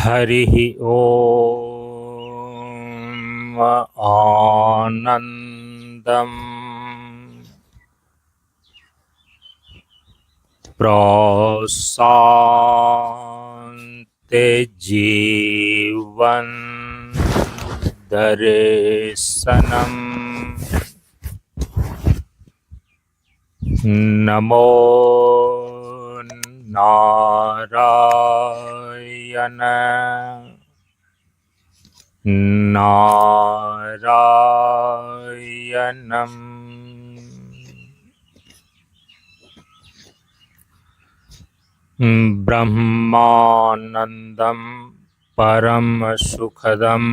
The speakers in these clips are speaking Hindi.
हरिः ॐ आनन्दम् प्रशान्ते जीवन दर्शनम् नमो नारायण नारायणम् ब्रह्मानन्दं परम सुखदं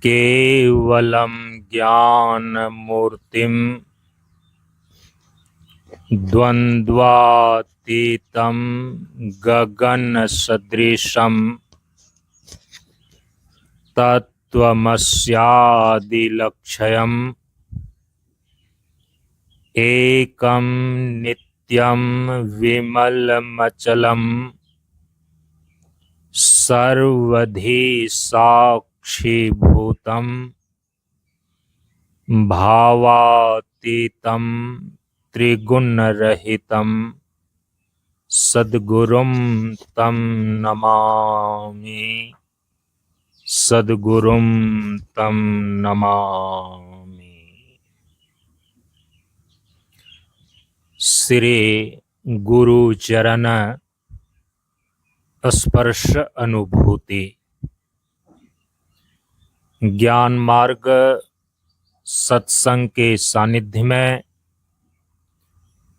केवलं ज्ञानमूर्तिं द्वन्द्वातीतं गगनसदृशं तत्त्वमस्यादिलक्ष्यम् एकं नित्यं विमलमचलं सर्वधी साक्षीभूतं भावातीतं त्रिगुणरहितं सद्गुरुं तं नमामि सद्गुरुं तं नमामि। श्री गुरु चरण स्पर्श अनुभूति ज्ञान मार्ग सत्संग के सानिध्य में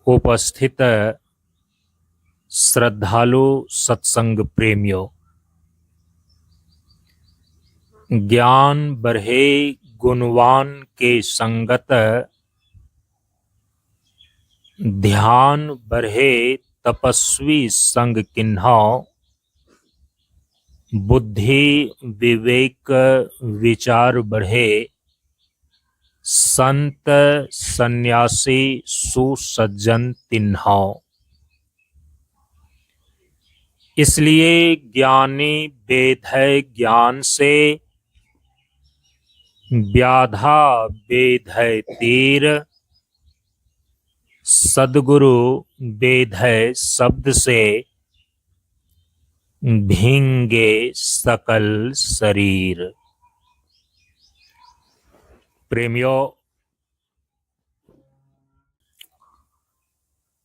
उपस्थित श्रद्धालु सत्संग प्रेमियों, ज्ञान बढ़े गुणवान के संगत ध्यान बढ़े तपस्वी संग किन्हां बुद्धि विवेक विचार बढ़े संत सन्यासी सुसज्जन तिन्हां। इसलिए ज्ञानी वेद है ज्ञान से व्याधा वेद है तीर सद्गुरु वेद है शब्द से भींगे सकल शरीर। प्रेमियों,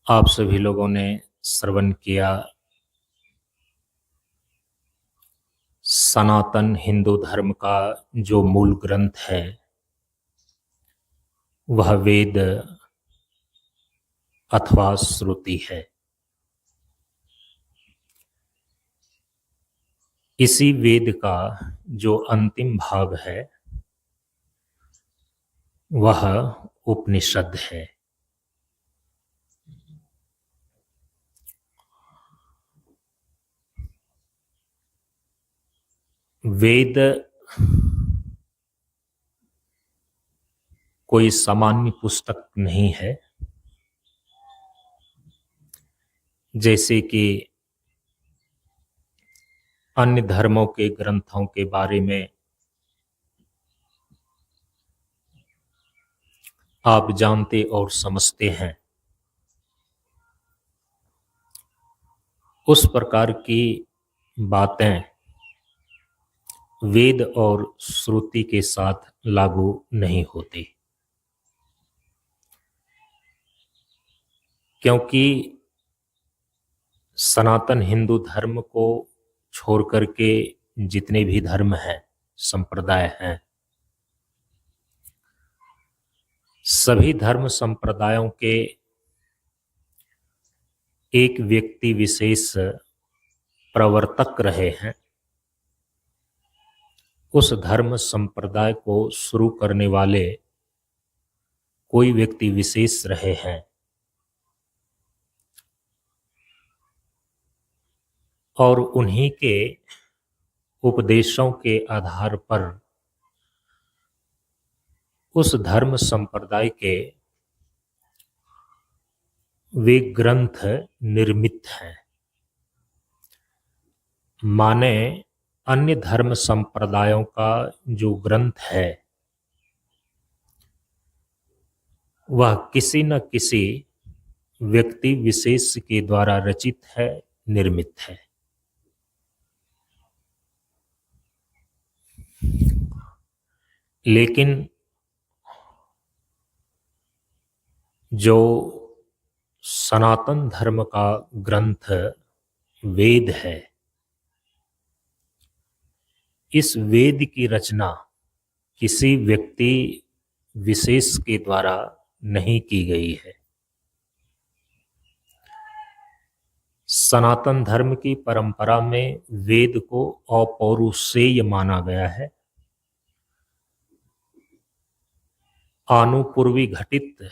आप सभी लोगों ने श्रवण किया सनातन हिंदू धर्म का जो मूल ग्रंथ है वह वेद अथवा श्रुति है। इसी वेद का जो अंतिम भाग है वह उपनिषद है। वेद कोई सामान्य पुस्तक नहीं है, जैसे कि अन्य धर्मों के ग्रंथों के बारे में आप जानते और समझते हैं। उस प्रकार की बातें वेद और श्रुति के साथ लागू नहीं होती, क्योंकि सनातन हिंदू धर्म को छोड़ करके जितने भी धर्म हैं, संप्रदाय हैं, सभी धर्म संप्रदायों के एक व्यक्ति विशेष प्रवर्तक रहे हैं। उस धर्म संप्रदाय को शुरू करने वाले कोई व्यक्ति विशेष रहे हैं और उन्हीं के उपदेशों के आधार पर उस धर्म संप्रदाय के वे ग्रंथ निर्मित हैं। माने अन्य धर्म संप्रदायों का जो ग्रंथ है वह किसी न किसी व्यक्ति विशेष के द्वारा रचित है, निर्मित है। लेकिन जो सनातन धर्म का ग्रंथ वेद है, इस वेद की रचना किसी व्यक्ति विशेष के द्वारा नहीं की गई है। सनातन धर्म की परंपरा में वेद को अपौरुषेय माना गया है। आनुपूर्वी घटित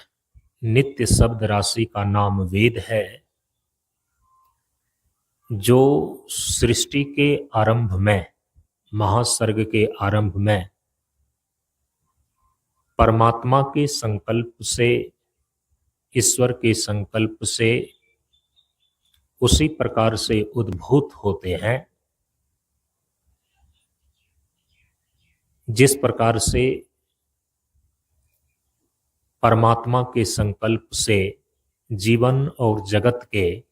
नित्य शब्द राशि का नाम वेद है, जो सृष्टि के आरंभ में, महासर्ग के आरंभ में परमात्मा के संकल्प से, ईश्वर के संकल्प से उसी प्रकार से उद्भूत होते हैं जिस प्रकार से परमात्मा के संकल्प से जीवन और जगत के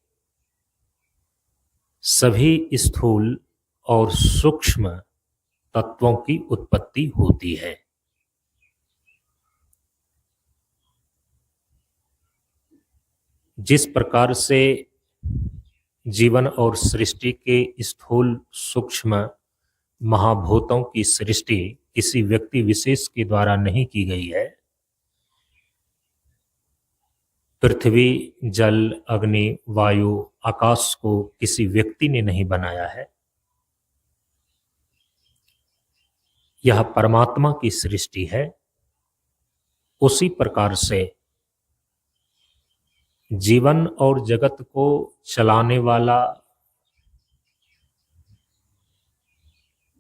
सभी स्थूल और सूक्ष्म तत्वों की उत्पत्ति होती है। जिस प्रकार से जीवन और सृष्टि के स्थूल सूक्ष्म महाभूतों की सृष्टि किसी व्यक्ति विशेष के द्वारा नहीं की गई है, पृथ्वी, जल, अग्नि, वायु, आकाश को किसी व्यक्ति ने नहीं बनाया है, यह परमात्मा की सृष्टि है। उसी प्रकार से जीवन और जगत को चलाने वाला,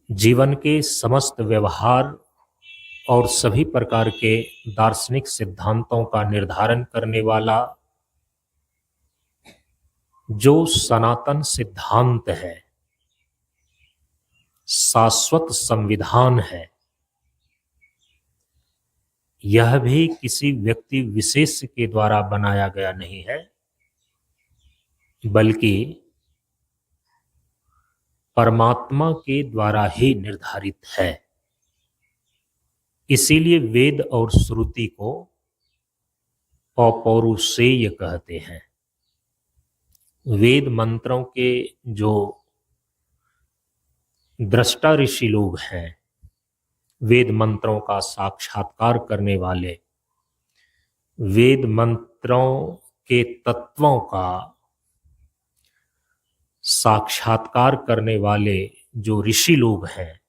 जीवन के समस्त व्यवहार और सभी प्रकार के दार्शनिक सिद्धांतों का निर्धारण करने वाला जो सनातन सिद्धांत है, शाश्वत संविधान है, यह भी किसी व्यक्ति विशेष के द्वारा बनाया गया नहीं है, बल्कि परमात्मा के द्वारा ही निर्धारित है। इसीलिए वेद और श्रुति को अपौरुषेय कहते हैं। वेद मंत्रों के जो दृष्टा ऋषि लोग हैं, वेद मंत्रों का साक्षात्कार करने वाले, वेद मंत्रों के तत्वों का साक्षात्कार करने वाले जो ऋषि लोग हैं,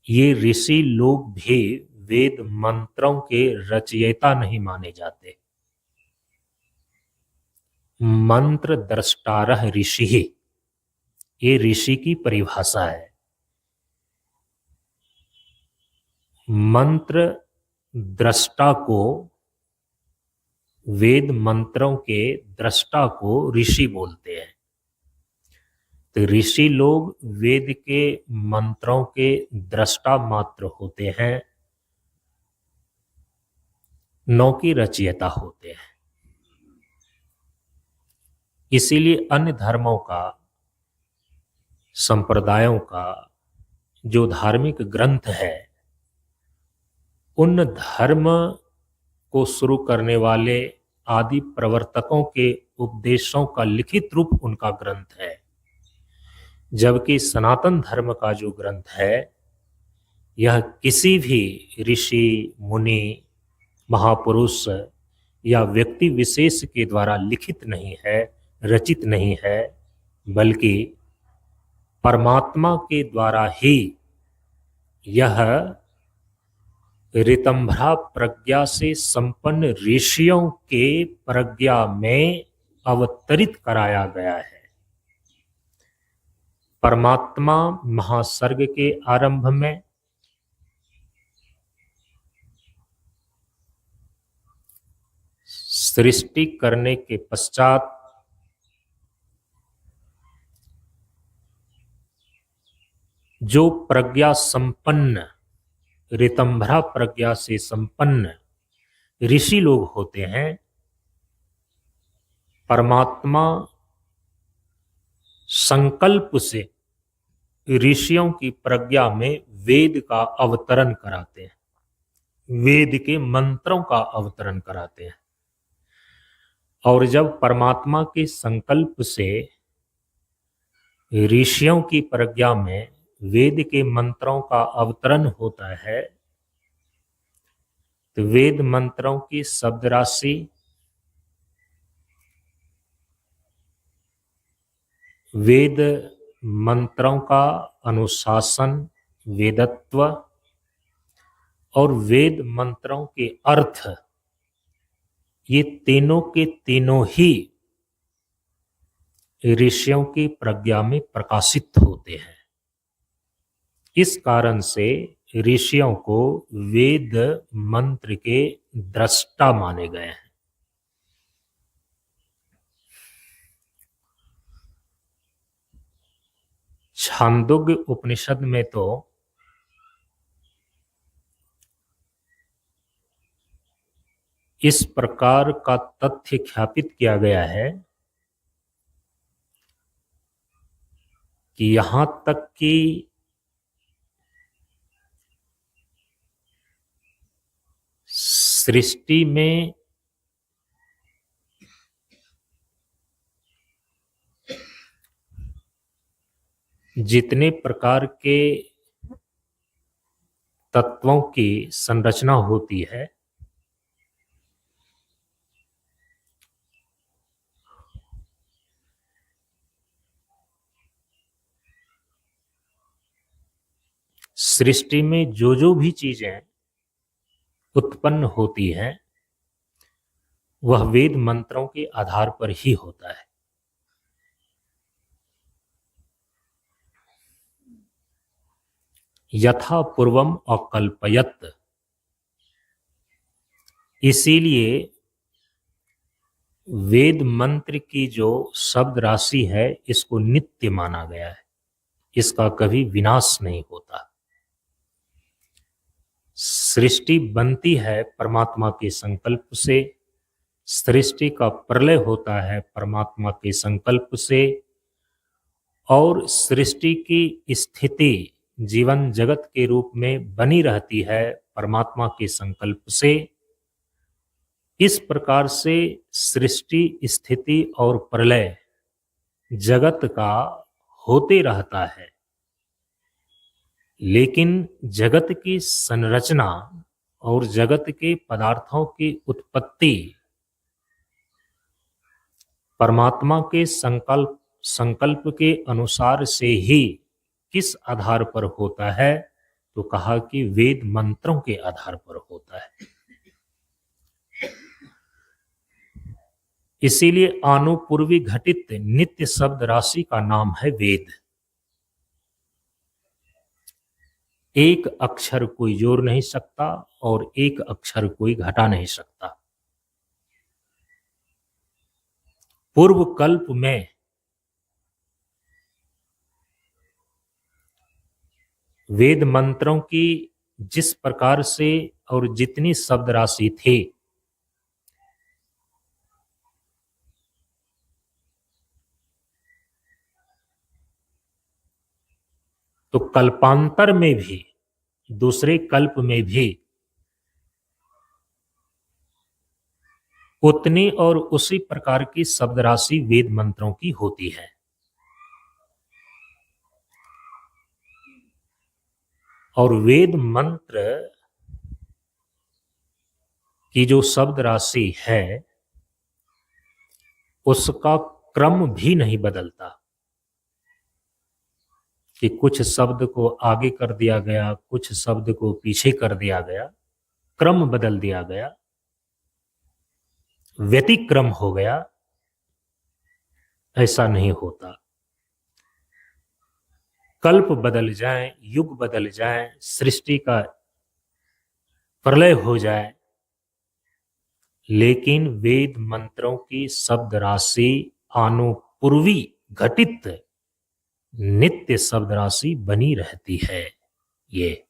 ये ऋषि लोग भी वेद मंत्रों के रचयिता नहीं माने जाते। मंत्र द्रष्टारः ऋषि, ये ऋषि की परिभाषा है। मंत्र दृष्टा को, वेद मंत्रों के दृष्टा को ऋषि बोलते हैं। तो ऋषि लोग वेद के मंत्रों के दृष्टा मात्र होते हैं, नौ की रचयिता होते हैं। इसीलिए अन्य धर्मों का, संप्रदायों का जो धार्मिक ग्रंथ है, उन धर्म को शुरू करने वाले आदि प्रवर्तकों के उपदेशों का लिखित रूप उनका ग्रंथ है। जबकि सनातन धर्म का जो ग्रंथ है, यह किसी भी ऋषि, मुनि, महापुरुष या व्यक्ति विशेष के द्वारा लिखित नहीं है, रचित नहीं है, बल्कि परमात्मा के द्वारा ही यह ऋतंभरा प्रज्ञा से संपन्न ऋषियों के प्रज्ञा में अवतरित कराया गया है। परमात्मा महासर्ग के आरंभ में सृष्टि करने के पश्चात जो प्रज्ञा संपन्न, ऋतंभरा प्रज्ञा से संपन्न ऋषि लोग होते हैं, परमात्मा संकल्प से ऋषियों की प्रज्ञा में वेद का अवतरण कराते हैं, वेद के मंत्रों का अवतरण कराते हैं। और जब परमात्मा के संकल्प से ऋषियों की प्रज्ञा में वेद के मंत्रों का अवतरण होता है, तो वेद मंत्रों की शब्द राशि, वेद मंत्रों का अनुशासन, वेदत्व और वेद मंत्रों के अर्थ, ये तीनों के तीनों ही ऋषियों की प्रज्ञा में प्रकाशित होते हैं। इस कारण से ऋषियों को वेद मंत्र के दृष्टा माने गए हैं। छांदोग्य उपनिषद में तो इस प्रकार का तथ्य ख्यापित किया गया है कि यहां तक कि सृष्टि में जितने प्रकार के तत्वों की संरचना होती है, सृष्टि में जो भी चीजें उत्पन्न होती हैं, वह वेद मंत्रों के आधार पर ही होता है। यथा पूर्वम अकल्पयत, इसीलिए वेद मंत्र की जो शब्द राशि है, इसको नित्य माना गया है, इसका कभी विनाश नहीं होता। सृष्टि बनती है परमात्मा के संकल्प से, सृष्टि का प्रलय होता है परमात्मा के संकल्प से, और सृष्टि की स्थिति जीवन जगत के रूप में बनी रहती है परमात्मा के संकल्प से। इस प्रकार से सृष्टि, स्थिति और प्रलय जगत का होते रहता है, लेकिन जगत की संरचना और जगत के पदार्थों की उत्पत्ति परमात्मा के संकल्प के अनुसार से ही किस आधार पर होता है, तो कहा कि वेद मंत्रों के आधार पर होता है। इसीलिए आनुपूर्वी घटित नित्य शब्द राशि का नाम है वेद। एक अक्षर कोई जोड़ नहीं सकता और एक अक्षर कोई घटा नहीं सकता। पूर्व कल्प में वेद मंत्रों की जिस प्रकार से और जितनी शब्द राशि थी, तो कल्पांतर में भी, दूसरे कल्प में भी उतनी और उसी प्रकार की शब्द राशि वेद मंत्रों की होती है। और वेद मंत्र की जो शब्द राशि है, उसका क्रम भी नहीं बदलता कि कुछ शब्द को आगे कर दिया गया, कुछ शब्द को पीछे कर दिया गया, क्रम बदल दिया गया, व्यतिक्रम हो गया, ऐसा नहीं होता। कल्प बदल जाए, युग बदल जाए, सृष्टि का प्रलय हो जाए, लेकिन वेद मंत्रों की शब्द राशि आनुपूर्वी घटित नित्य शब्द राशि बनी रहती है। ये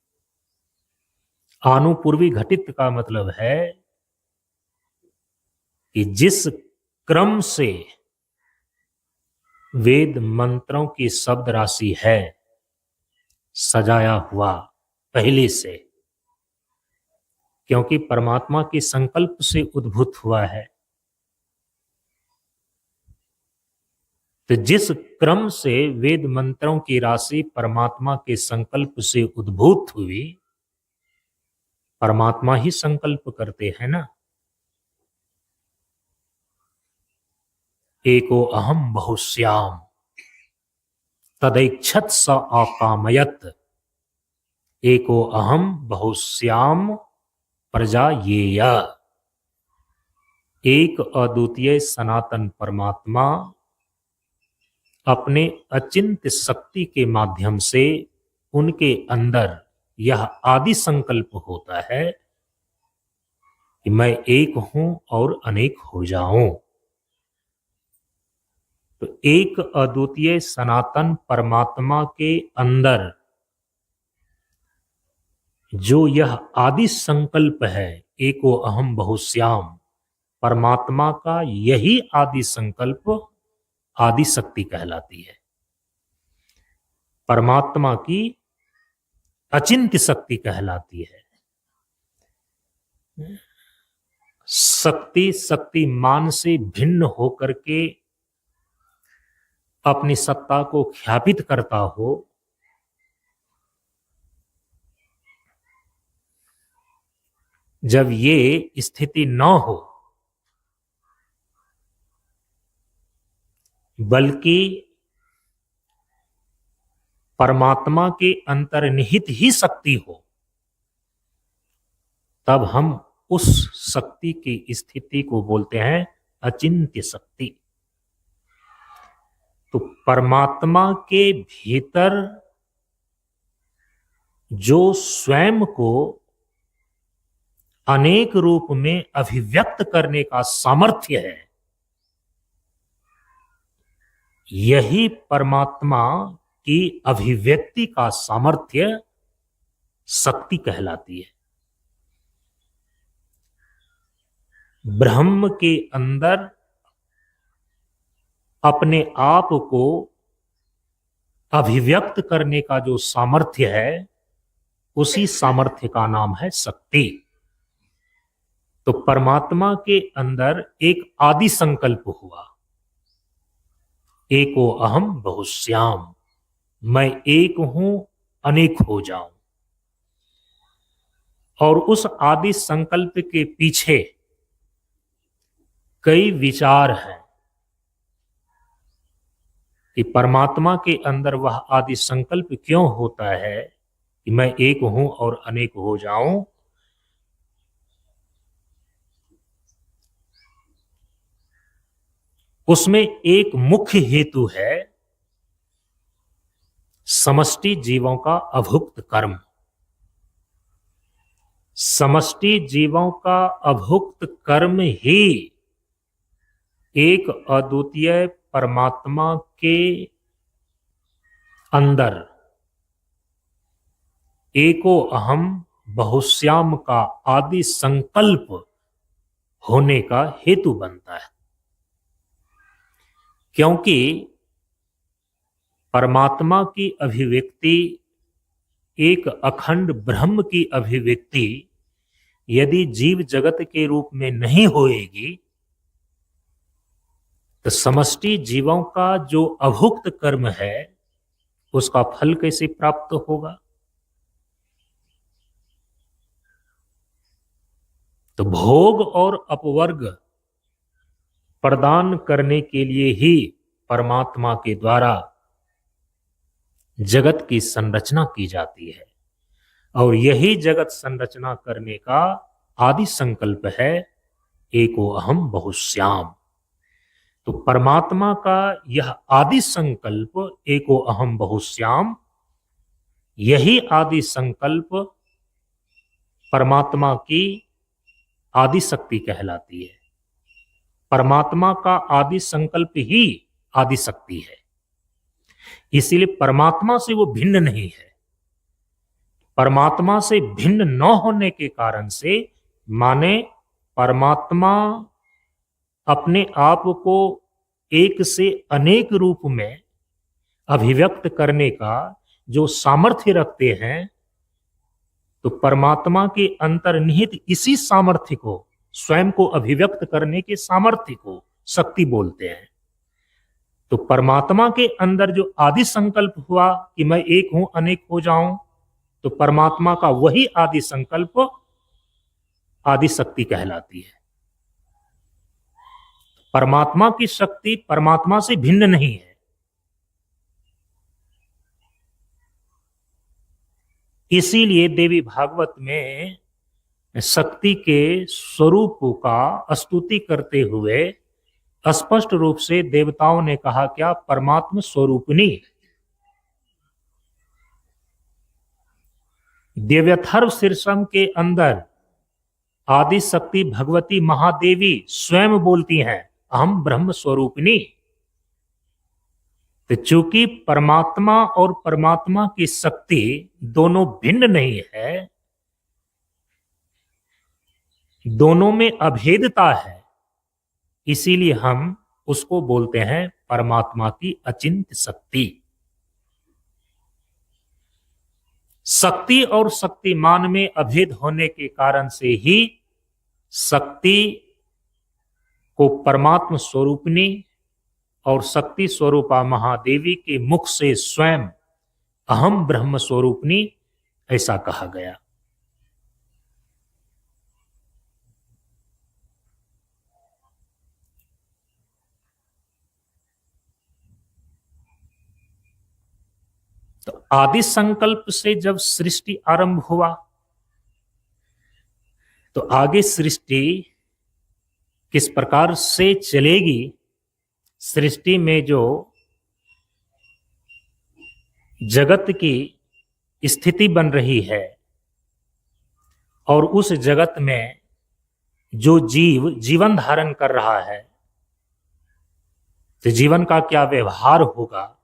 आनुपूर्वी घटित का मतलब है कि जिस क्रम से वेद मंत्रों की शब्द राशि है सजाया हुआ पहले से, क्योंकि परमात्मा के संकल्प से उद्भूत हुआ है, तो जिस क्रम से वेद मंत्रों की राशि परमात्मा के संकल्प से उद्भूत हुई, परमात्मा ही संकल्प करते हैं ना। एको अहम बहुश्याम तदैक्षत स आकामयत, एको अहम बहुश्याम प्रजा येय। एक अद्वितीय सनातन परमात्मा अपने अचिंत्य शक्ति के माध्यम से उनके अंदर यह आदि संकल्प होता है कि मैं एक हूं और अनेक हो जाऊं। तो एक अद्वितीय सनातन परमात्मा के अंदर जो यह आदि संकल्प है, एको अहम बहुश्याम, परमात्मा का यही आदि संकल्प आदि शक्ति कहलाती है। परमात्मा की अचिंत्य शक्ति कहलाती है। शक्ति शक्तिमान से भिन्न होकर के अपनी सत्ता को ख्यापित करता हो, जब ये स्थिति न हो, बल्कि परमात्मा के अंतर्निहित ही शक्ति हो, तब हम उस शक्ति की स्थिति को बोलते हैं अचिंत्य शक्ति। तो परमात्मा के भीतर जो स्वयं को अनेक रूप में अभिव्यक्त करने का सामर्थ्य है, यही परमात्मा की अभिव्यक्ति का सामर्थ्य शक्ति कहलाती है। ब्रह्म के अंदर अपने आप को अभिव्यक्त करने का जो सामर्थ्य है, उसी सामर्थ्य का नाम है शक्ति। तो परमात्मा के अंदर एक आदि संकल्प हुआ, एको अहम बहुश्याम, मैं एक हूं अनेक हो जाऊं। और उस आदि संकल्प के पीछे कई विचार हैं कि परमात्मा के अंदर वह आदि संकल्प क्यों होता है कि मैं एक हूं और अनेक हो जाऊं। उसमें एक मुख्य हेतु है समष्टि जीवों का अभुक्त कर्म। समष्टि जीवों का अभुक्त कर्म ही एक अद्वितीय परमात्मा के अंदर एको अहम बहुश्याम का आदि संकल्प होने का हेतु बनता है। क्योंकि परमात्मा की अभिव्यक्ति, एक अखंड ब्रह्म की अभिव्यक्ति यदि जीव जगत के रूप में नहीं होएगी, तो समष्टि जीवों का जो अभुक्त कर्म है उसका फल कैसे प्राप्त होगा। तो भोग और अपवर्ग प्रदान करने के लिए ही परमात्मा के द्वारा जगत की संरचना की जाती है, और यही जगत संरचना करने का आदि संकल्प है एको अहम बहुश्याम। तो परमात्मा का यह आदि संकल्प एको अहम बहुश्याम, यही आदि संकल्प परमात्मा की आदि शक्ति कहलाती है। परमात्मा का आदि संकल्प ही आदि शक्ति है। इसीलिए परमात्मा से वो भिन्न नहीं है। परमात्मा से भिन्न न होने के कारण से, माने परमात्मा अपने आप को एक से अनेक रूप में अभिव्यक्त करने का जो सामर्थ्य रखते हैं, तो परमात्मा के अंतर्निहित इसी सामर्थ्य को, स्वयं को अभिव्यक्त करने के सामर्थ्य को शक्ति बोलते हैं। तो परमात्मा के अंदर जो आदि संकल्प हुआ कि मैं एक हूं, अनेक हो जाऊं, तो परमात्मा का वही आदि संकल्प आदि शक्ति कहलाती है। परमात्मा की शक्ति परमात्मा से भिन्न नहीं है। इसीलिए देवी भागवत में शक्ति के स्वरूप का स्तुति करते हुए स्पष्ट रूप से देवताओं ने कहा क्या? परमात्म स्वरूपिणी। देव्यथर्व शीर्षम के अंदर आदि शक्ति भगवती महादेवी स्वयं बोलती हैं, अहम ब्रह्म स्वरूपिणी। तो चूंकि परमात्मा और परमात्मा की शक्ति दोनों भिन्न नहीं है, दोनों में अभेदता है, इसीलिए हम उसको बोलते हैं परमात्मा की अचिंत्य शक्ति। शक्ति और शक्तिमान में अभेद होने के कारण से ही शक्ति को परमात्म स्वरूपिणी और शक्ति स्वरूपा महादेवी के मुख से स्वयं अहम ब्रह्म स्वरूपिणी ऐसा कहा गया। तो आदि संकल्प से जब सृष्टि आरंभ हुआ, तो आगे सृष्टि किस प्रकार से चलेगी, सृष्टि में जो जगत की स्थिति बन रही है और उस जगत में जो जीव जीवन धारण कर रहा है, तो जीवन का क्या व्यवहार होगा,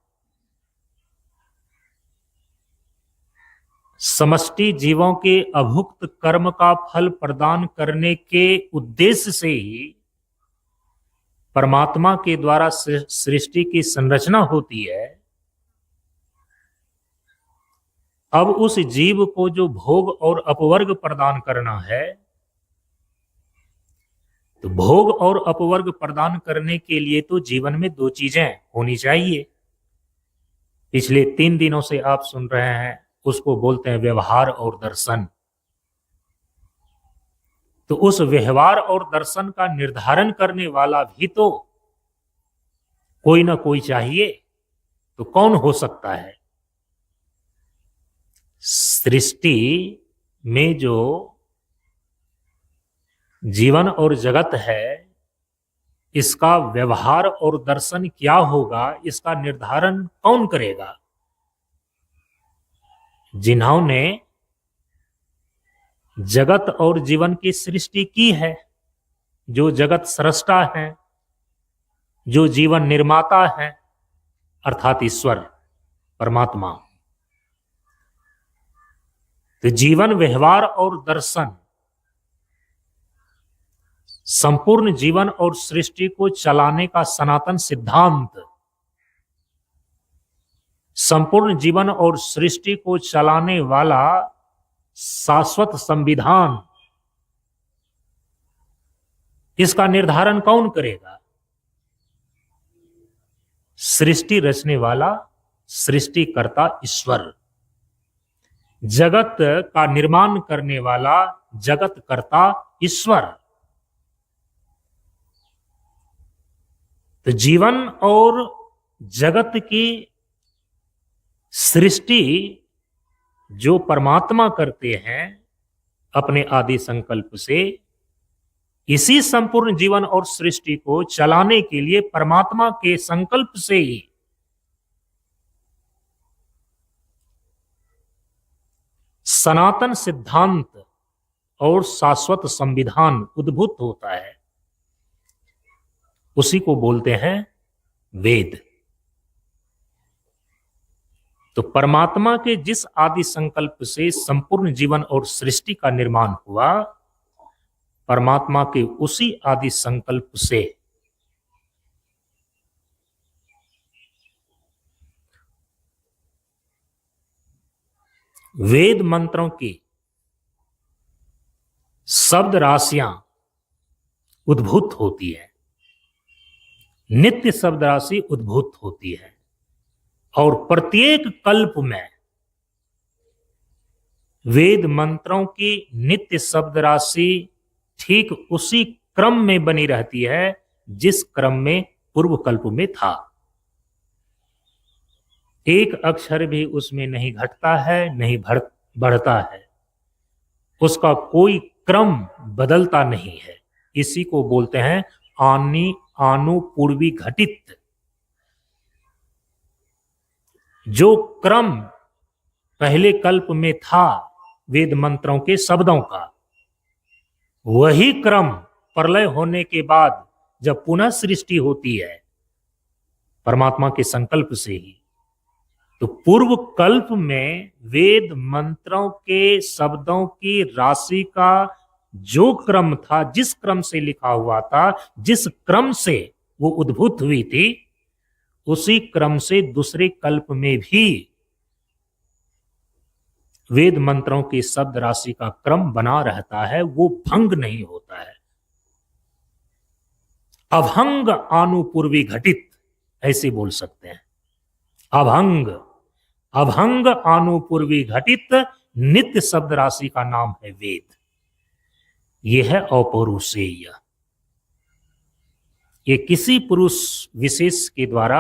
समष्टि जीवों के अभुक्त कर्म का फल प्रदान करने के उद्देश्य से ही परमात्मा के द्वारा सृष्टि की संरचना होती है। अब उस जीव को जो भोग और अपवर्ग प्रदान करना है, तो भोग और अपवर्ग प्रदान करने के लिए तो जीवन में दो चीजें होनी चाहिए। पिछले 3 दिनों से आप सुन रहे हैं, उसको बोलते हैं व्यवहार और दर्शन। तो उस व्यवहार और दर्शन का निर्धारण करने वाला भी तो कोई ना कोई चाहिए। तो कौन हो सकता है? सृष्टि में जो जीवन और जगत है, इसका व्यवहार और दर्शन क्या होगा, इसका निर्धारण कौन करेगा? जिन्होंने जगत और जीवन की सृष्टि की है, जो जगत सृष्टा है, जो जीवन निर्माता है, अर्थात ईश्वर परमात्मा। तो जीवन, व्यवहार और दर्शन संपूर्ण जीवन और सृष्टि को चलाने का सनातन सिद्धांत, संपूर्ण जीवन और सृष्टि को चलाने वाला शाश्वत संविधान, इसका निर्धारण कौन करेगा? सृष्टि रचने वाला सृष्टिकर्ता ईश्वर, जगत का निर्माण करने वाला जगतकर्ता ईश्वर। तो जीवन और जगत की सृष्टि जो परमात्मा करते हैं अपने आदि संकल्प से, इसी संपूर्ण जीवन और सृष्टि को चलाने के लिए परमात्मा के संकल्प से ही सनातन सिद्धांत और शाश्वत संविधान उद्भूत होता है। उसी को बोलते हैं वेद। तो परमात्मा के जिस आदि संकल्प से संपूर्ण जीवन और सृष्टि का निर्माण हुआ, परमात्मा के उसी आदि संकल्प से वेद मंत्रों की शब्द राशियां उद्भूत होती है, नित्य शब्द राशि उद्भूत होती है, और प्रत्येक कल्प में वेद मंत्रों की नित्य शब्द राशि ठीक उसी क्रम में बनी रहती है जिस क्रम में पूर्व कल्प में था। एक अक्षर भी उसमें नहीं घटता है, नहीं बढ़ता है, उसका कोई क्रम बदलता नहीं है। इसी को बोलते हैं आनुपूर्वी घटित। जो क्रम पहले कल्प में था वेद मंत्रों के शब्दों का, वही क्रम प्रलय होने के बाद जब पुनः सृष्टि होती है परमात्मा के संकल्प से ही, तो पूर्व कल्प में वेद मंत्रों के शब्दों की राशि का जो क्रम था, जिस क्रम से लिखा हुआ था, जिस क्रम से वो उद्भूत हुई थी, उसी क्रम से दूसरे कल्प में भी वेद मंत्रों की शब्द राशि का क्रम बना रहता है, वो भंग नहीं होता है। अभंग आनुपूर्वी घटित ऐसे बोल सकते हैं। अभंग आनुपूर्वी घटित नित्य शब्द राशि का नाम है वेद। यह है अपौरुषेय। ये किसी पुरुष विशेष के द्वारा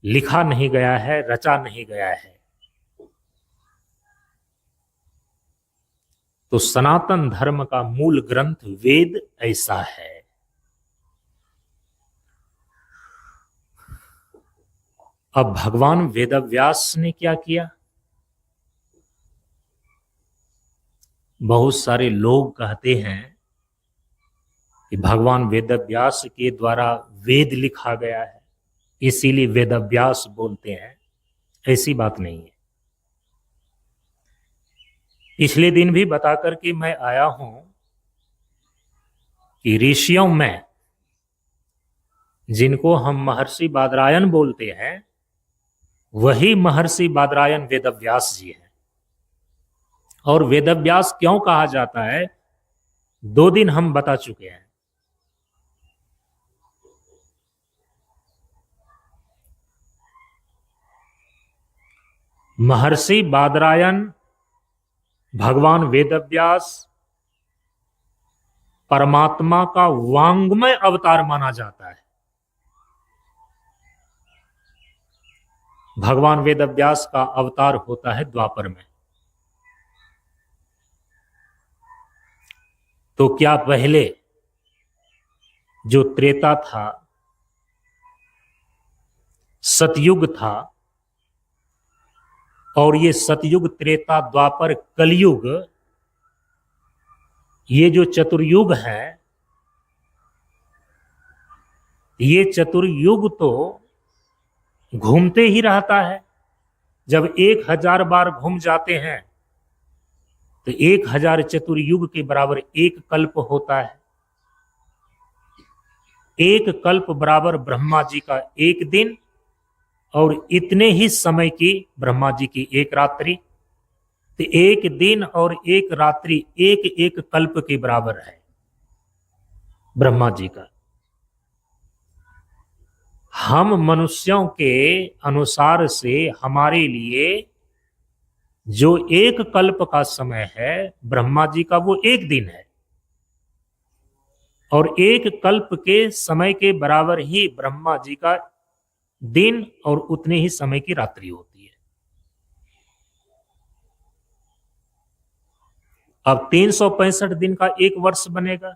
लिखा नहीं गया है, रचा नहीं गया है। तो सनातन धर्म का मूल ग्रंथ वेद ऐसा है। अब भगवान वेदव्यास ने क्या किया? बहुत सारे लोग कहते हैं कि भगवान वेदव्यास के द्वारा वेद लिखा गया है, इसीलिए वेदव्यास बोलते हैं। ऐसी बात नहीं है। पिछले दिन भी बता करके मैं आया हूं कि ऋषियों में जिनको हम महर्षि बादरायण बोलते हैं, वही महर्षि बादरायण वेदव्यास जी हैं। और वेदव्यास क्यों कहा जाता है, 2 दिन हम बता चुके हैं। महर्षि बादरायण, भगवान वेदव्यास परमात्मा का वांग्मय अवतार माना जाता है। भगवान वेदव्यास का अवतार होता है द्वापर में। तो क्या पहले जो त्रेता था, सतयुग था, और ये सतयुग, त्रेता, द्वापर, कलयुग, ये जो चतुर्युग है, ये चतुर्युग तो घूमते ही रहता है। जब 1000 बार घूम जाते हैं तो 1000 चतुर्युग के बराबर एक कल्प होता है। एक कल्प बराबर ब्रह्मा जी का एक दिन, और इतने ही समय की ब्रह्मा जी की एक रात्रि। तो एक दिन और एक रात्रि एक एक कल्प के बराबर है ब्रह्मा जी का। हम मनुष्यों के अनुसार से हमारे लिए जो एक कल्प का समय है, ब्रह्मा जी का वो एक दिन है। और एक कल्प के समय के बराबर ही ब्रह्मा जी का दिन और उतने ही समय की रात्रि होती है। अब 365 दिन का एक वर्ष बनेगा,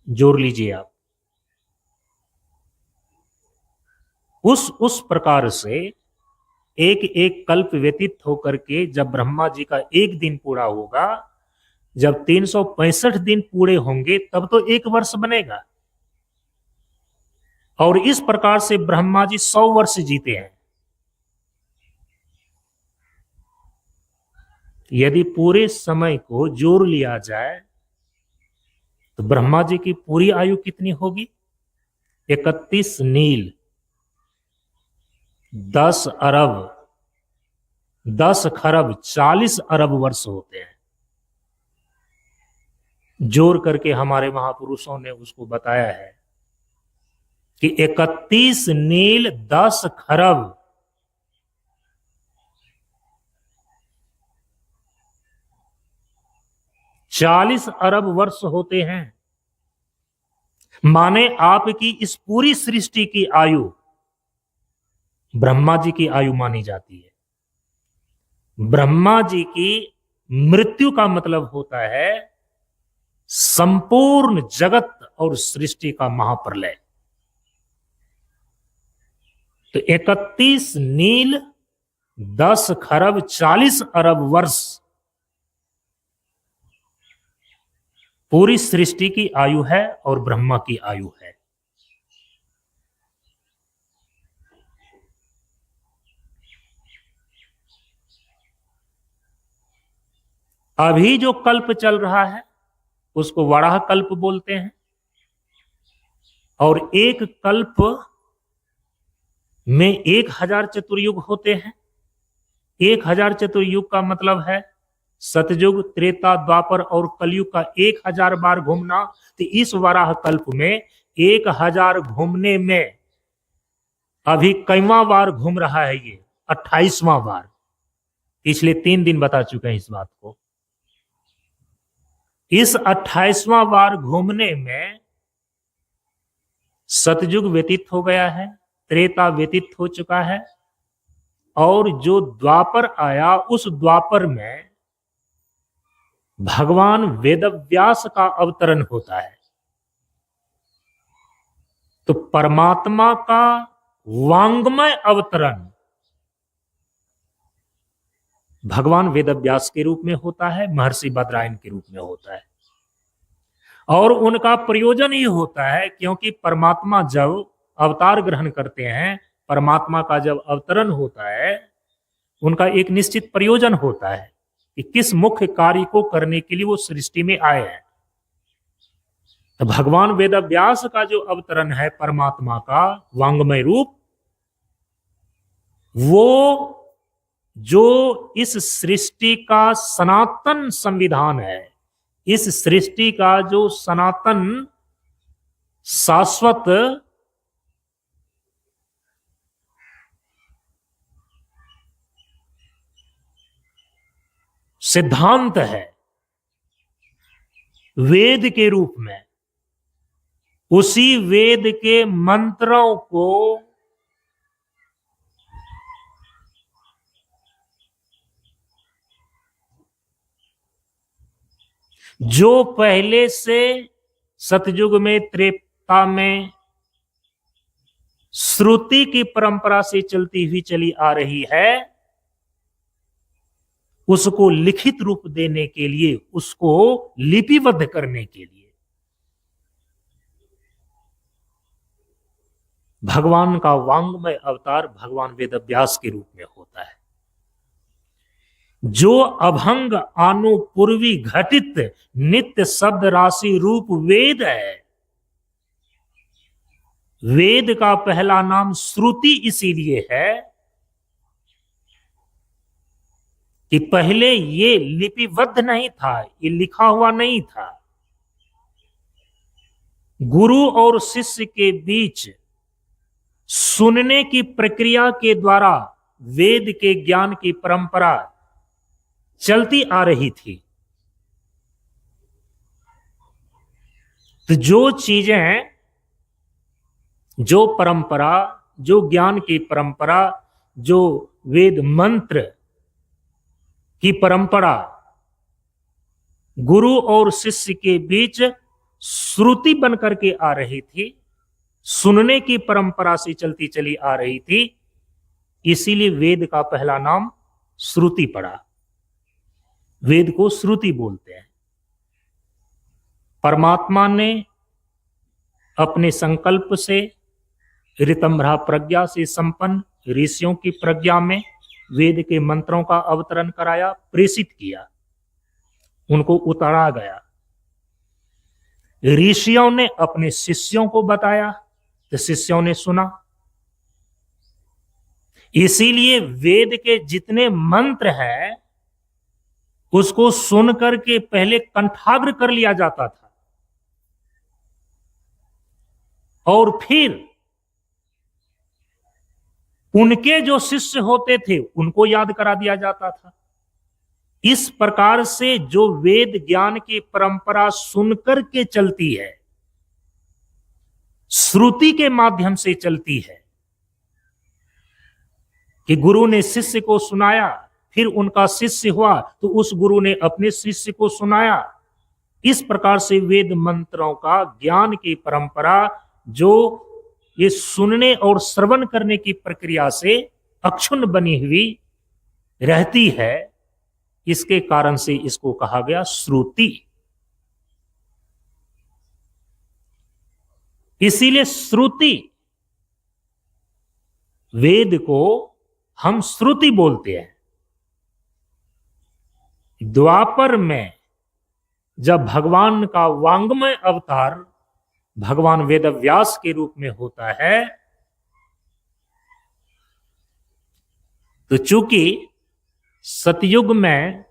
जोड़ लीजिए आप। उस प्रकार से एक एक कल्प व्यतीत होकर के जब ब्रह्मा जी का एक दिन पूरा होगा, जब 365 दिन पूरे होंगे, तब तो एक वर्ष बनेगा। और इस प्रकार से ब्रह्मा जी 100 वर्ष जीते हैं। यदि पूरे समय को जोड़ लिया जाए तो ब्रह्मा जी की पूरी आयु कितनी होगी? 31 नील, 10 अरब, 10 खरब 40 अरब वर्ष होते हैं। जोड़ करके हमारे महापुरुषों ने उसको बताया है कि 31 नील 10 खरब 40 अरब वर्ष होते हैं। माने आपकी इस पूरी सृष्टि की आयु ब्रह्मा जी की आयु मानी जाती है। ब्रह्मा जी की मृत्यु का मतलब होता है संपूर्ण जगत और सृष्टि का महाप्रलय। तो 31 नील 10 खरब 40 अरब वर्ष पूरी सृष्टि की आयु है और ब्रह्मा की आयु है। अभी जो कल्प चल रहा है उसको वराह कल्प बोलते हैं, और एक कल्प में 1000 चतुर्युग होते हैं। 1000 चतुर्युग का मतलब है सतयुग, त्रेता, द्वापर और कलयुग का 1000 बार घूमना। तो इस वराह कल्प में 1000 घूमने में अभी कईवां बार घूम रहा है? ये 28वां बार। पिछले 3 दिन बता चुके हैं इस बात को। इस 28वां बार घूमने में सतयुग व्यतीत हो गया है, त्रेता व्यतीत हो चुका है, और जो द्वापर आया उस द्वापर में भगवान वेदव्यास का अवतरण होता है। तो परमात्मा का वांग्मय अवतरण भगवान वेदव्यास के रूप में होता है, महर्षि बद्रायन के रूप में होता है। और उनका प्रयोजन ही होता है, क्योंकि परमात्मा जब अवतार ग्रहण करते हैं, परमात्मा का जब अवतरण होता है, उनका एक निश्चित प्रयोजन होता है कि किस मुख्य कार्य को करने के लिए वो सृष्टि में आए हैं। तो भगवान वेदव्यास का जो अवतरण है परमात्मा का वांग्मय रूप, वो जो इस सृष्टि का सनातन संविधान है, इस सृष्टि का जो सनातन शाश्वत सिद्धांत है वेद के रूप में, उसी वेद के मंत्रों को जो पहले से सतयुग में, त्रेता में श्रुति की परंपरा से चलती हुई चली आ रही है, उसको लिखित रूप देने के लिए, उसको लिपिबद्ध करने के लिए भगवान का वांग्मय अवतार भगवान वेदव्यास के रूप में होता है। जो अभंग आनुपूर्वी घटित नित्य शब्द राशि रूप वेद है, वेद का पहला नाम श्रुति इसीलिए है कि पहले ये लिपिबद्ध नहीं था, ये लिखा हुआ नहीं था। गुरु और शिष्य के बीच सुनने की प्रक्रिया के द्वारा वेद के ज्ञान की परंपरा चलती आ रही थी। तो जो चीजें, जो परंपरा, जो ज्ञान की परंपरा, जो वेद मंत्र की परंपरा गुरु और शिष्य के बीच श्रुति बनकर के आ रही थी, सुनने की परंपरा से चलती चली आ रही थी, इसीलिए वेद का पहला नाम श्रुति पड़ा। वेद को श्रुति बोलते हैं। परमात्मा ने अपने संकल्प से ऋतंभरा प्रज्ञा से संपन्न ऋषियों की प्रज्ञा में वेद के मंत्रों का अवतरण कराया, प्रेषित किया, उनको उतारा गया। ऋषियों ने अपने शिष्यों को बताया तो शिष्यों ने सुना। इसीलिए वेद के जितने मंत्र हैं उसको सुन करके पहले कंठाग्र कर लिया जाता था और फिर उनके जो शिष्य होते थे उनको याद करा दिया जाता था। इस प्रकार से जो वेद ज्ञान की परंपरा सुनकर के चलती है, श्रुति के माध्यम से चलती है, कि गुरु ने शिष्य को सुनाया, फिर उनका शिष्य हुआ तो उस गुरु ने अपने शिष्य को सुनाया। इस प्रकार से वेद मंत्रों का ज्ञान की परंपरा जो ये सुनने और श्रवण करने की प्रक्रिया से अक्षुण्ण बनी हुई रहती है, इसके कारण से इसको कहा गया श्रुति। इसीलिए श्रुति, वेद को हम श्रुति बोलते हैं। द्वापर में जब भगवान का वांग्मय अवतार भगवान वेदव्यास के रूप में होता है, तो चूंकि सतयुग में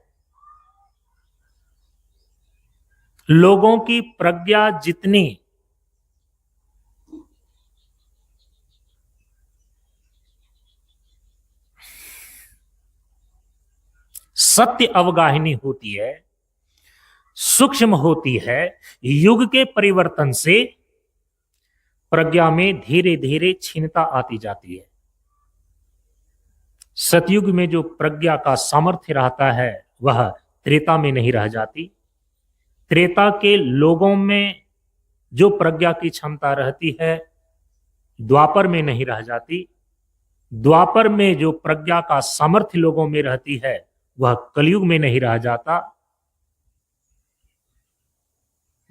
लोगों की प्रज्ञा जितनी सत्य अवगाहिनी होती है, सूक्ष्म होती है, युग के परिवर्तन से प्रज्ञा में धीरे धीरे क्षीणता आती जाती है। सतयुग में जो प्रज्ञा का सामर्थ्य रहता है वह त्रेता में नहीं रह जाती। त्रेता के लोगों में जो प्रज्ञा की क्षमता रहती है द्वापर में नहीं रह जाती। द्वापर में जो प्रज्ञा का सामर्थ्य लोगों में रहती है वह कलयुग में नहीं रह जाता।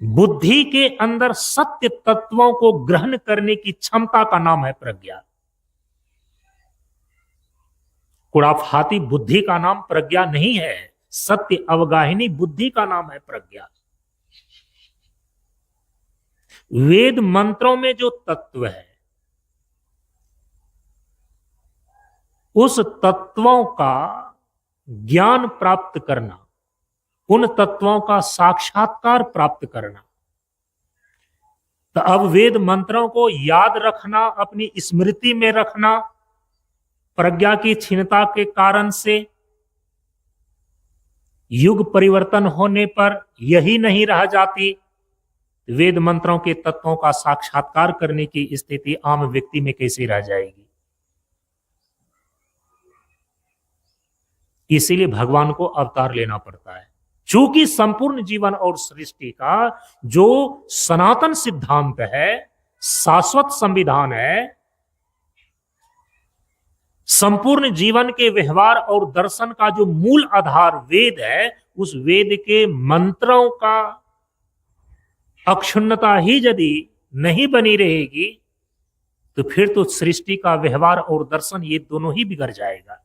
बुद्धि के अंदर सत्य तत्वों को ग्रहण करने की क्षमता का नाम है प्रज्ञा। कुड़ाफाती बुद्धि का नाम प्रज्ञा नहीं है, सत्य अवगाहिनी बुद्धि का नाम है प्रज्ञा। वेद मंत्रों में जो तत्व है उस तत्वों का ज्ञान प्राप्त करना, उन तत्वों का साक्षात्कार प्राप्त करना। तो अब वेद मंत्रों को याद रखना, अपनी स्मृति में रखना, प्रज्ञा की क्षीणता के कारण से युग परिवर्तन होने पर यही नहीं रह जाती, वेद मंत्रों के तत्वों का साक्षात्कार करने की स्थिति आम व्यक्ति में कैसे रह जाएगी। इसीलिए भगवान को अवतार लेना पड़ता है। चूंकि संपूर्ण जीवन और सृष्टि का जो सनातन सिद्धांत है, शाश्वत संविधान है, संपूर्ण जीवन के व्यवहार और दर्शन का जो मूल आधार वेद है, उस वेद के मंत्रों का अक्षुण्णता ही यदि नहीं बनी रहेगी तो फिर तो सृष्टि का व्यवहार और दर्शन ये दोनों ही बिगड़ जाएगा।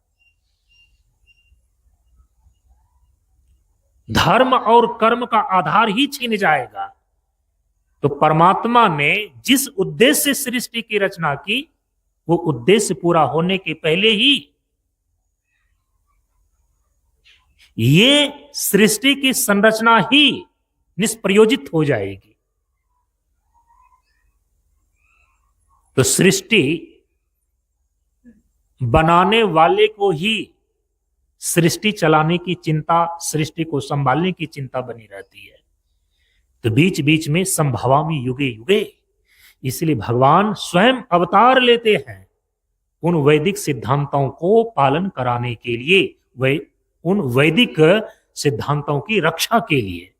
धर्म और कर्म का आधार ही छीन जाएगा। तो परमात्मा ने जिस उद्देश्य से सृष्टि की रचना की वो उद्देश्य पूरा होने के पहले ही ये सृष्टि की संरचना ही निष्प्रयोजित हो जाएगी। तो सृष्टि बनाने वाले को ही सृष्टि चलाने की चिंता, सृष्टि को संभालने की चिंता बनी रहती है। तो बीच बीच में संभवामि युगे युगे, इसलिए भगवान स्वयं अवतार लेते हैं उन वैदिक सिद्धांतों को पालन कराने के लिए, वे उन वैदिक सिद्धांतों की रक्षा के लिए।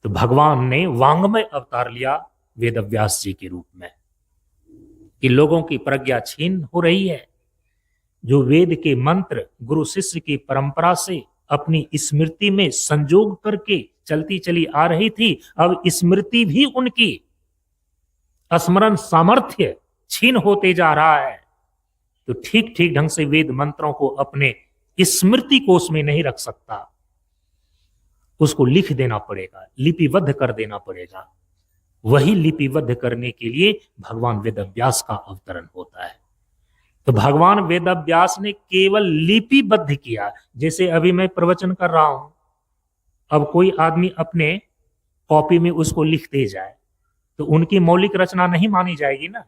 तो भगवान ने वांग्मय अवतार लिया वेदव्यास जी के रूप में कि लोगों की प्रज्ञा छीन हो रही है। जो वेद के मंत्र गुरु शिष्य की परंपरा से अपनी स्मृति में संजोग करके चलती चली आ रही थी, अब स्मृति भी उनकी स्मरण सामर्थ्य छीन होते जा रहा है। तो ठीक ठीक ढंग से वेद मंत्रों को अपने स्मृति कोश में नहीं रख सकता, उसको लिख देना पड़ेगा, लिपिबद्ध कर देना पड़ेगा। वही लिपिबद्ध करने के लिए भगवान वेदव्यास का अवतरण होता है। तो भगवान वेदव्यास ने केवल लिपिबद्ध किया। जैसे अभी मैं प्रवचन कर रहा हूं, अब कोई आदमी अपने कॉपी में उसको लिख दे जाए तो उनकी मौलिक रचना नहीं मानी जाएगी ना।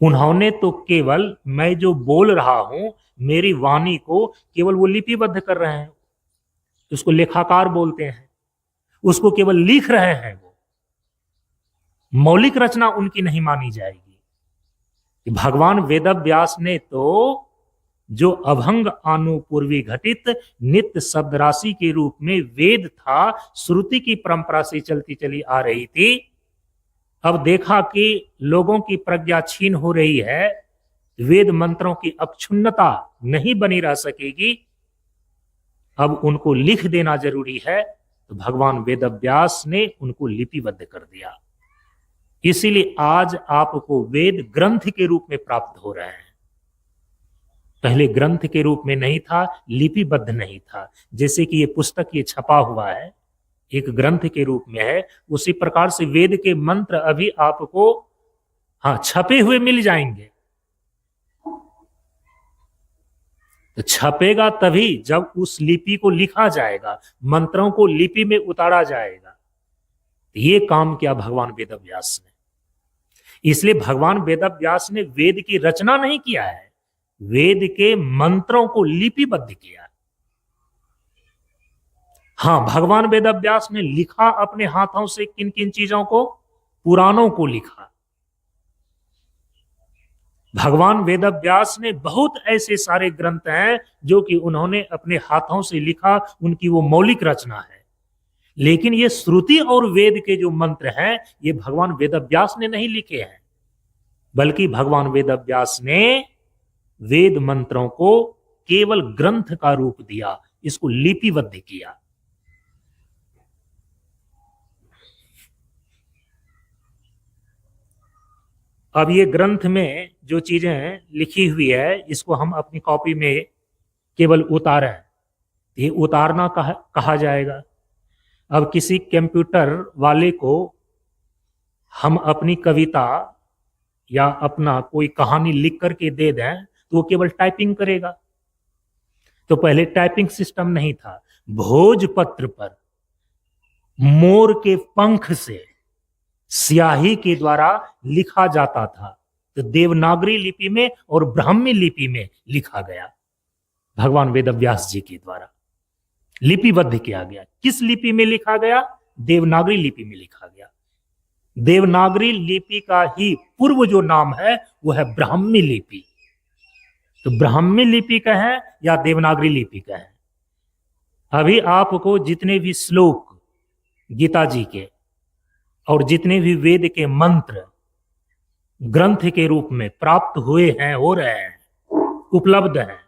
उन्होंने तो केवल मैं जो बोल रहा हूं, मेरी वाणी को केवल वो लिपिबद्ध कर रहे हैं, उसको लेखाकार बोलते हैं, उसको केवल लिख रहे हैं। वो मौलिक रचना उनकी नहीं मानी जाएगी। भगवान वेदव्यास ने तो जो अभंग अनुपूर्वी घटित नित्य शब्द राशि के रूप में वेद था, श्रुति की परंपरा से चलती चली आ रही थी, अब देखा कि लोगों की प्रज्ञा छीन हो रही है, वेद मंत्रों की अक्षुण्णता नहीं बनी रह सकेगी, अब उनको लिख देना जरूरी है। तो भगवान वेदव्यास ने उनको लिपिबद्ध कर दिया। इसीलिए आज आपको वेद ग्रंथ के रूप में प्राप्त हो रहे हैं। पहले ग्रंथ के रूप में नहीं था, लिपिबद्ध नहीं था। जैसे कि ये पुस्तक ये छपा हुआ है, एक ग्रंथ के रूप में है, उसी प्रकार से वेद के मंत्र अभी आपको छपे हुए मिल जाएंगे। तो छपेगा तभी जब उस लिपि को लिखा जाएगा, मंत्रों को लिपि में उतारा जाएगा। ये काम किया भगवान वेदव्यास ने। इसलिए भगवान वेदव्यास ने वेद की रचना नहीं किया है, वेद के मंत्रों को लिपिबद्ध किया। भगवान वेदव्यास ने लिखा अपने हाथों से किन किन चीजों को? पुराणों को लिखा। भगवान वेदव्यास ने बहुत ऐसे सारे ग्रंथ हैं जो कि उन्होंने अपने हाथों से लिखा, उनकी वो मौलिक रचना है। लेकिन ये श्रुति और वेद के जो मंत्र हैं, ये भगवान वेदव्यास ने नहीं लिखे हैं, बल्कि भगवान वेदव्यास ने वेद मंत्रों को केवल ग्रंथ का रूप दिया, इसको लिपिबद्ध किया। अब ये ग्रंथ में जो चीजें लिखी हुई है, इसको हम अपनी कॉपी में केवल उतारें, ये उतारना कहा जाएगा। अब किसी कंप्यूटर वाले को हम अपनी कविता या अपना कोई कहानी लिख करके दे दें तो वो केवल टाइपिंग करेगा। तो पहले टाइपिंग सिस्टम नहीं था, भोजपत्र पर मोर के पंख से स्याही के द्वारा लिखा जाता था। तो देवनागरी लिपि में और ब्राह्मी लिपि में लिखा गया, भगवान वेदव्यास जी के द्वारा लिपिबद्ध किया गया। किस लिपि में लिखा गया? देवनागरी लिपि में लिखा गया। देवनागरी लिपि का ही पूर्व जो नाम है वो है ब्राह्मी लिपि। तो ब्राह्मी लिपि का है या देवनागरी लिपि का है? अभी आपको जितने भी श्लोक गीता जी के और जितने भी वेद के मंत्र ग्रंथ के रूप में प्राप्त हुए हैं, हो रहे हैं, उपलब्ध हैं,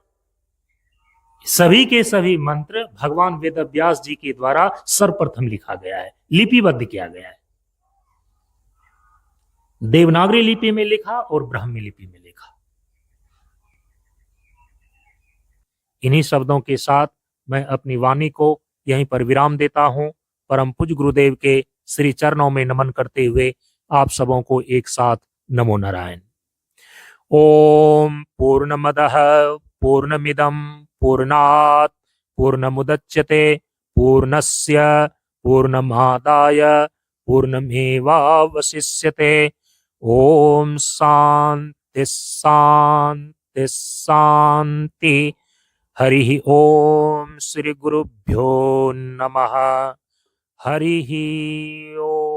सभी के सभी मंत्र भगवान वेदव्यास जी के द्वारा सर्वप्रथम लिखा गया है, लिपिबद्ध किया गया है। देवनागरी लिपि में लिखा और ब्राह्मी लिपि में लिखा। इन्हीं शब्दों के साथ मैं अपनी वाणी को यहीं पर विराम देता हूं। परम पूज्य गुरुदेव के श्री चरणों में नमन करते हुए आप सबों को एक साथ नमो नारायण। ओम पूर्णमदः पूर्णमिदं पूर्णात् पूर्णमुदच्यते पूर्णस्य पूर्णमादाय पूर्णमेवावशिष्यते। ओम शांति शांति शांति। हरि ओम। श्री गुरुभ्यो नमः। हरि ओम।